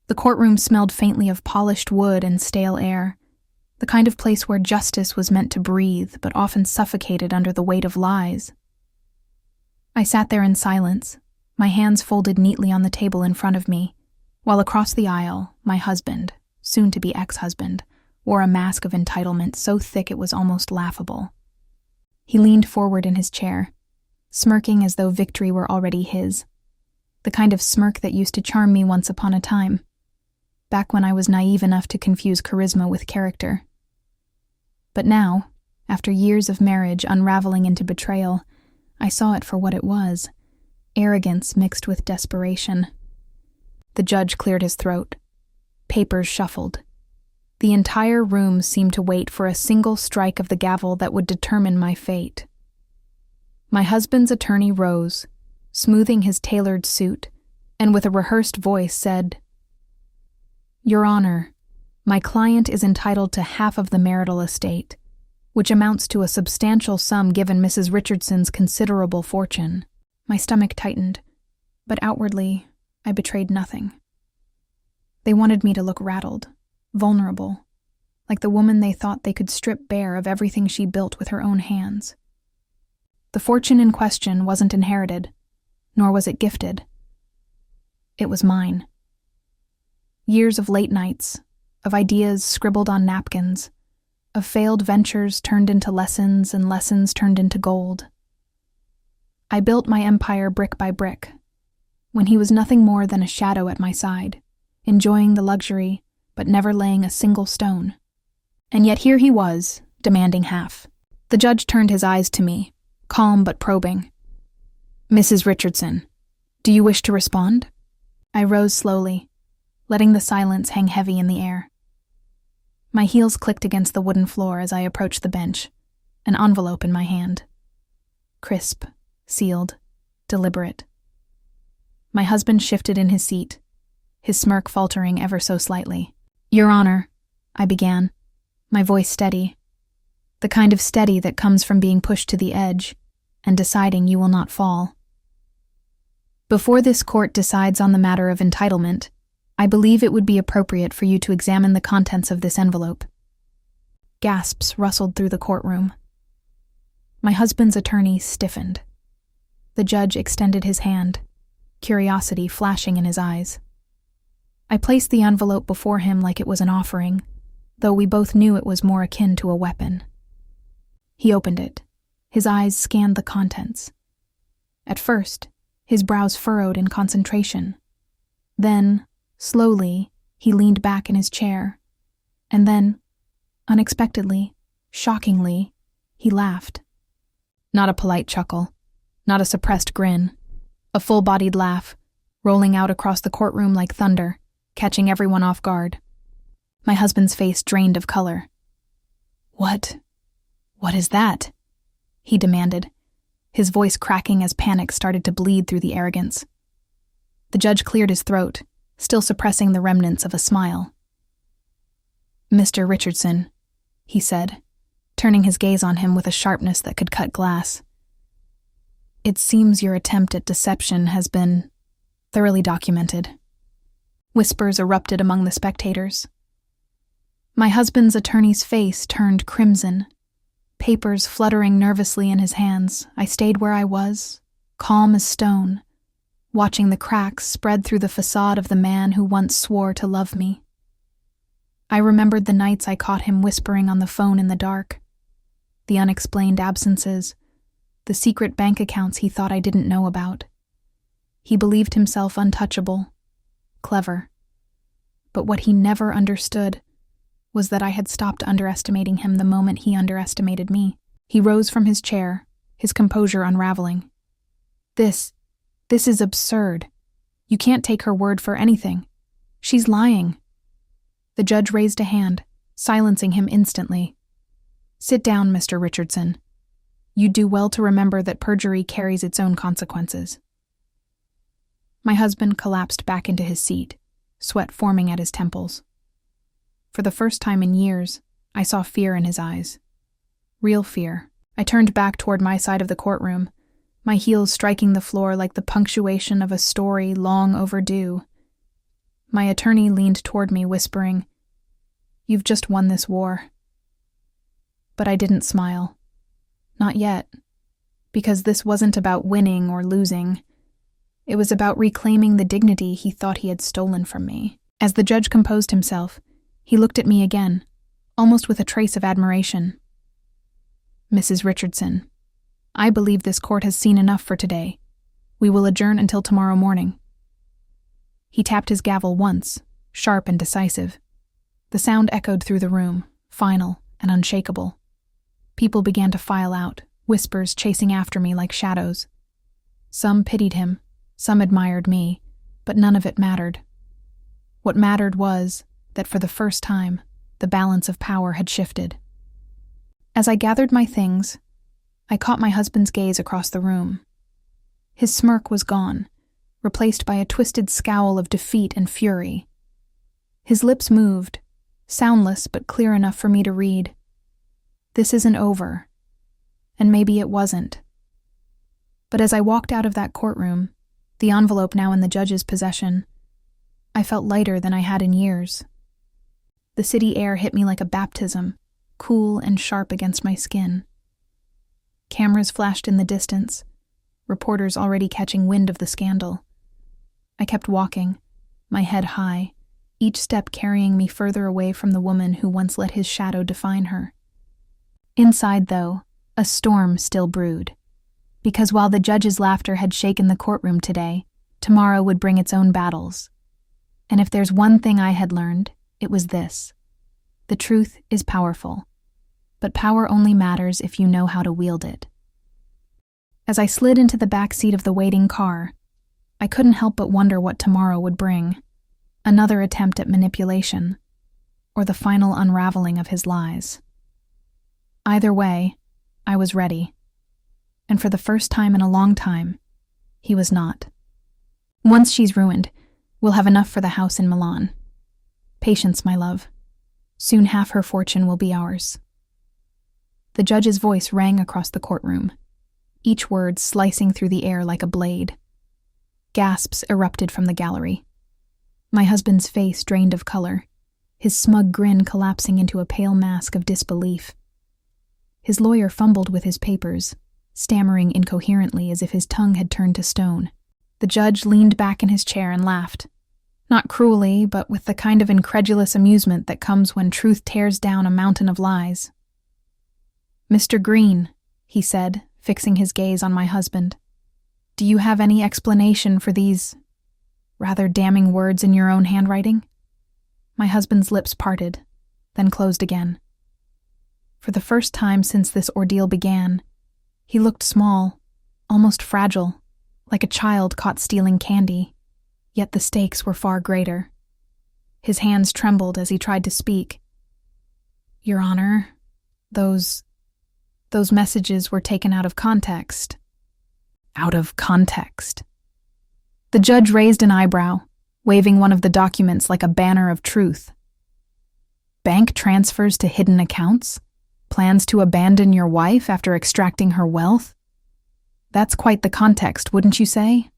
The courtroom smelled faintly of polished wood and stale air, the kind of place where justice was meant to breathe but often suffocated under the weight of lies. I sat there in silence, my hands folded neatly on the table in front of me, while across the aisle, my husband, soon-to-be ex-husband, wore a mask of entitlement so thick it was almost laughable. He leaned forward in his chair, smirking as though victory were already his, the kind of smirk that used to charm me once upon a time, back when I was naive enough to confuse charisma with character. But now, after years of marriage unraveling into betrayal, I saw it for what it was, arrogance mixed with desperation. The judge cleared his throat. Papers shuffled. The entire room seemed to wait for a single strike of the gavel that would determine my fate. My husband's attorney rose, smoothing his tailored suit, and with a rehearsed voice said, "Your Honor, my client is entitled to half of the marital estate, which amounts to a substantial sum given Mrs. Richardson's considerable fortune." My stomach tightened, but outwardly, I betrayed nothing. They wanted me to look rattled, vulnerable, like the woman they thought they could strip bare of everything she built with her own hands. The fortune in question wasn't inherited, nor was it gifted. It was mine. Years of late nights, of ideas scribbled on napkins, of failed ventures turned into lessons and lessons turned into gold. I built my empire brick by brick, when he was nothing more than a shadow at my side, enjoying the luxury, but never laying a single stone. And yet here he was, demanding half. The judge turned his eyes to me, calm but probing. "Mrs. Richardson, do you wish to respond?" I rose slowly, letting the silence hang heavy in the air. My heels clicked against the wooden floor as I approached the bench, an envelope in my hand. Crisp, sealed, deliberate. My husband shifted in his seat, his smirk faltering ever so slightly. "Your Honor," I began, my voice steady, the kind of steady that comes from being pushed to the edge and deciding you will not fall. "Before this court decides on the matter of entitlement, I believe it would be appropriate for you to examine the contents of this envelope." Gasps rustled through the courtroom. My husband's attorney stiffened. The judge extended his hand, curiosity flashing in his eyes. I placed the envelope before him like it was an offering, though we both knew it was more akin to a weapon. He opened it. His eyes scanned the contents. At first, his brows furrowed in concentration. Then, slowly, he leaned back in his chair. And then, unexpectedly, shockingly, he laughed. Not a polite chuckle, not a suppressed grin, a full-bodied laugh, rolling out across the courtroom like thunder, catching everyone off guard. My husband's face drained of color. What is that?" he demanded, his voice cracking as panic started to bleed through the arrogance. The judge cleared his throat, still suppressing the remnants of a smile. "Mr. Richardson," he said, turning his gaze on him with a sharpness that could cut glass. "It seems your attempt at deception has been thoroughly documented." Whispers erupted among the spectators. My husband's attorney's face turned crimson. Papers fluttering nervously in his hands, I stayed where I was, calm as stone, watching the cracks spread through the facade of the man who once swore to love me. I remembered the nights I caught him whispering on the phone in the dark, the unexplained absences, the secret bank accounts he thought I didn't know about. He believed himself untouchable, clever. But what he never understood was that I had stopped underestimating him the moment he underestimated me. He rose from his chair, his composure unraveling. This is absurd. You can't take her word for anything. She's lying." The judge raised a hand, silencing him instantly. "Sit down, Mr. Richardson. You do well to remember that perjury carries its own consequences." My husband collapsed back into his seat, sweat forming at his temples. For the first time in years, I saw fear in his eyes. Real fear. I turned back toward my side of the courtroom, my heels striking the floor like the punctuation of a story long overdue. My attorney leaned toward me, whispering, "You've just won this war." But I didn't smile. Not yet. Because this wasn't about winning or losing. It was about reclaiming the dignity he thought he had stolen from me. As the judge composed himself, he looked at me again, almost with a trace of admiration. "Mrs. Richardson, I believe this court has seen enough for today. We will adjourn until tomorrow morning." He tapped his gavel once, sharp and decisive. The sound echoed through the room, final and unshakable. People began to file out, whispers chasing after me like shadows. Some pitied him, some admired me, but none of it mattered. What mattered was that for the first time, the balance of power had shifted. As I gathered my things, I caught my husband's gaze across the room. His smirk was gone, replaced by a twisted scowl of defeat and fury. His lips moved, soundless but clear enough for me to read. This isn't over. And maybe it wasn't. But as I walked out of that courtroom, the envelope now in the judge's possession, I felt lighter than I had in years. The city air hit me like a baptism, cool and sharp against my skin. Cameras flashed in the distance, reporters already catching wind of the scandal. I kept walking, my head high, each step carrying me further away from the woman who once let his shadow define her. Inside, though, a storm still brewed. Because while the judge's laughter had shaken the courtroom today, tomorrow would bring its own battles. And if there's one thing I had learned, it was this. The truth is powerful, but power only matters if you know how to wield it. As I slid into the back seat of the waiting car, I couldn't help but wonder what tomorrow would bring. Another attempt at manipulation, or the final unraveling of his lies. Either way, I was ready. And for the first time in a long time, he was not. Once she's ruined, we'll have enough for the house in Milan. Patience, my love. Soon half her fortune will be ours. The judge's voice rang across the courtroom, each word slicing through the air like a blade. Gasps erupted from the gallery. My husband's face drained of color, his smug grin collapsing into a pale mask of disbelief. His lawyer fumbled with his papers, stammering incoherently as if his tongue had turned to stone. The judge leaned back in his chair and laughed. Not cruelly, but with the kind of incredulous amusement that comes when truth tears down a mountain of lies. "Mr. Green," he said, fixing his gaze on my husband, "do you have any explanation for these rather damning words in your own handwriting?" My husband's lips parted, then closed again. For the first time since this ordeal began, he looked small, almost fragile, like a child caught stealing candy, yet the stakes were far greater. His hands trembled as he tried to speak. "Your Honor, those messages were taken out of context." Out of context. The judge raised an eyebrow, waving one of the documents like a banner of truth. "Bank transfers to hidden accounts? Plans to abandon your wife after extracting her wealth? That's quite the context, wouldn't you say?"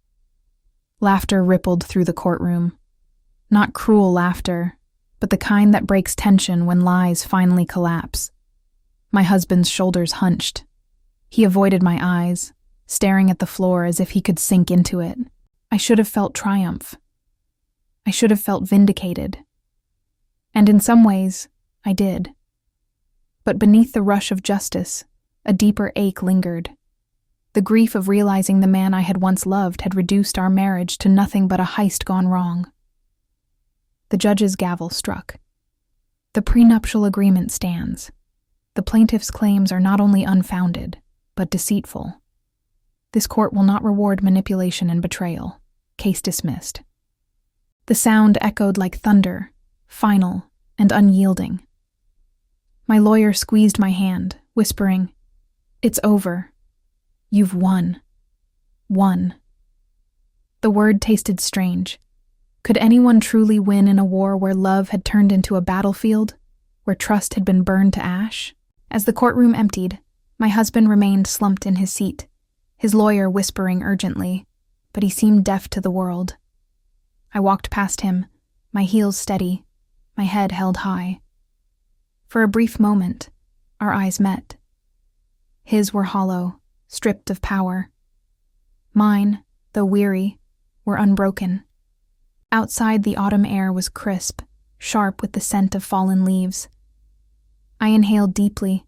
Laughter rippled through the courtroom. Not cruel laughter, but the kind that breaks tension when lies finally collapse. My husband's shoulders hunched. He avoided my eyes, staring at the floor as if he could sink into it. I should have felt triumph. I should have felt vindicated. And in some ways, I did. But beneath the rush of justice, a deeper ache lingered. The grief of realizing the man I had once loved had reduced our marriage to nothing but a heist gone wrong. The judge's gavel struck. The prenuptial agreement stands. The plaintiff's claims are not only unfounded, but deceitful. This court will not reward manipulation and betrayal. Case dismissed. The sound echoed like thunder, final and unyielding. My lawyer squeezed my hand, whispering, "It's over. You've won. Won." The word tasted strange. Could anyone truly win in a war where love had turned into a battlefield, where trust had been burned to ash? As the courtroom emptied, my husband remained slumped in his seat, his lawyer whispering urgently, but he seemed deaf to the world. I walked past him, my heels steady, my head held high. For a brief moment, our eyes met. His were hollow, stripped of power. Mine, though weary, were unbroken. Outside, the autumn air was crisp, sharp with the scent of fallen leaves. I inhaled deeply,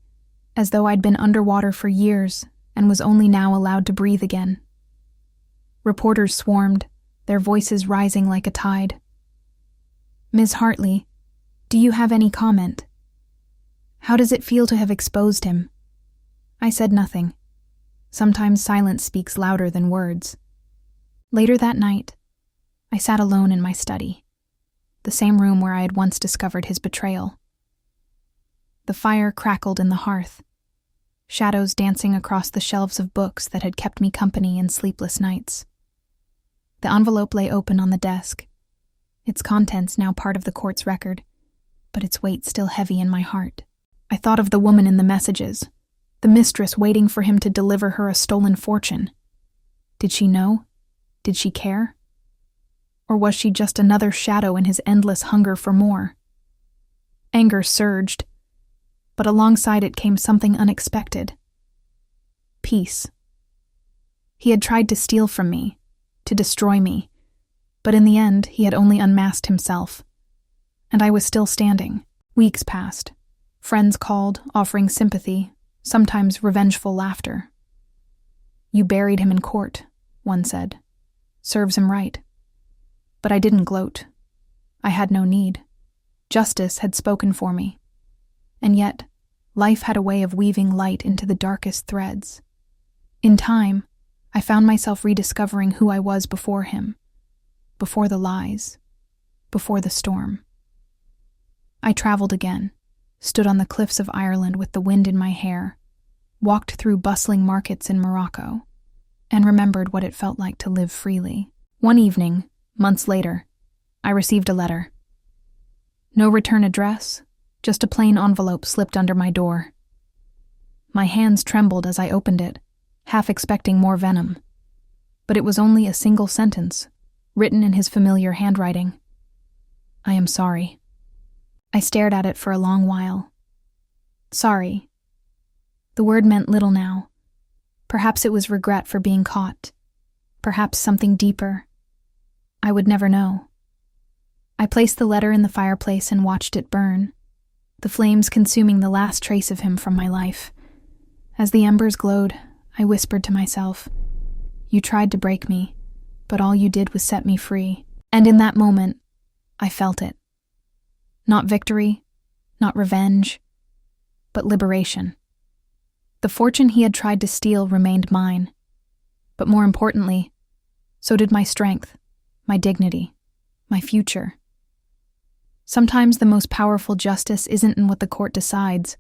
as though I'd been underwater for years and was only now allowed to breathe again. Reporters swarmed, their voices rising like a tide. "Ms. Hartley, do you have any comment? How does it feel to have exposed him?" I said nothing. Sometimes silence speaks louder than words. Later that night, I sat alone in my study, the same room where I had once discovered his betrayal. The fire crackled in the hearth, shadows dancing across the shelves of books that had kept me company in sleepless nights. The envelope lay open on the desk, its contents now part of the court's record, but its weight still heavy in my heart. I thought of the woman in the messages, the mistress waiting for him to deliver her a stolen fortune. Did she know? Did she care? Or was she just another shadow in his endless hunger for more? Anger surged, but alongside it came something unexpected. Peace. He had tried to steal from me, to destroy me, but in the end he had only unmasked himself. And I was still standing. Weeks passed. Friends called, offering sympathy, sometimes revengeful laughter. "You buried him in court," one said. "Serves him right." But I didn't gloat. I had no need. Justice had spoken for me. And yet, life had a way of weaving light into the darkest threads. In time, I found myself rediscovering who I was before him, before the lies, before the storm. I traveled again, stood on the cliffs of Ireland with the wind in my hair, walked through bustling markets in Morocco, and remembered what it felt like to live freely. One evening, months later, I received a letter. No return address, just a plain envelope slipped under my door. My hands trembled as I opened it, half expecting more venom. But it was only a single sentence, written in his familiar handwriting. "I am sorry." I stared at it for a long while. Sorry. The word meant little now. Perhaps it was regret for being caught. Perhaps something deeper. I would never know. I placed the letter in the fireplace and watched it burn, the flames consuming the last trace of him from my life. As the embers glowed, I whispered to myself, "You tried to break me, but all you did was set me free." And in that moment, I felt it. Not victory, not revenge, but liberation. The fortune he had tried to steal remained mine. But more importantly, so did my strength, my dignity, my future. Sometimes the most powerful justice isn't in what the court decides,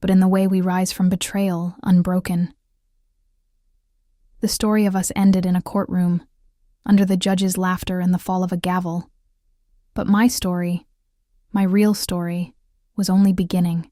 but in the way we rise from betrayal unbroken. The story of us ended in a courtroom, under the judge's laughter and the fall of a gavel. But my story, my real story, was only beginning.